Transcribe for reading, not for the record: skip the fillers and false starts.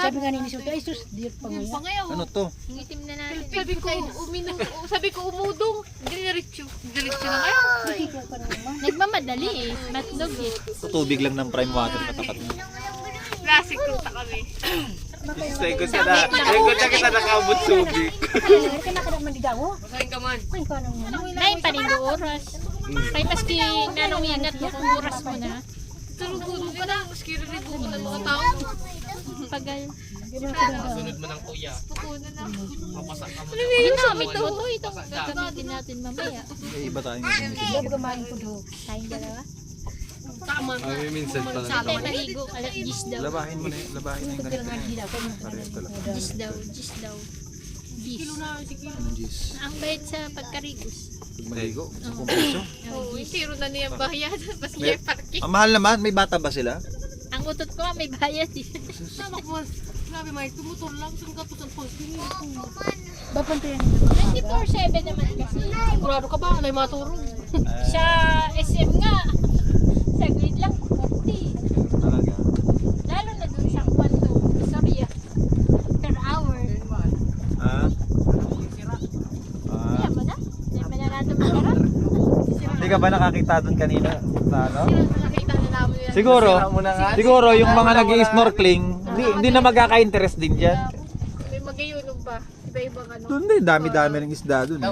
Sabi nga ni Isuto, ay sus, diet pa ngayon. Ano to? Itim na natin. Sabi ko umudong, diretso na kayo. Nagmamadali eh. Matlog eh. Ito tubig lang ng prime water katapat mo. Classic punta kami. Second na kita nakaabot subik. Ay, kanaka naman digawo. Masahin ka man. Ay, paano mo? Nay, panindo oras. Kaya maski nanong ingat mo kung oras mo na. Tulog ka na. Maski rin ko ng mga tao. Pagal. Sunod mo ng kuya. Mapasak ka mo. Ginamit to. Itong gagamitin natin mamaya. May iba tayong gagamitin. Hindi ba gamahin ko do? Tayong dalawa. Tama. Ay, minsan pala. Ate, maligo. Alas 10 daw. Labahin mo na yun. Labahin na yung ganito. Pareho talaga. 10 daw. 10 daw. 10. Anong Diyos? Ang bayad sa pagkarigos. Maligo? 10 piso? Oo, zero na niyang bayan. Mas May- kaya parking. Ang mahal naman. May bata ba sila? Ang utot ko nga may bayad eh. Tama ko. Grabe, Mike. Tumutol lang. Saan ka po sa posting? Bapantayan 24/7 naman kasi. Sigurado ka ba? Alay maturong. Sa SM nga. Saglit lang. 40. Talaga. Lalo na dun sa kwanto. Sorry ah. Per hour. Ah? Kaya mo na? Kaya mo na natin magkaroon? Hindi ka ba nakakita doon kanina? Sa ano? Nakita na namin yan. Siguro yung mga nag-i-snorkeling, hindi na magkaka-interest din dyan. May magayunog pa. Iba-ibang ano. Doon din, dami-dami ng isda doon.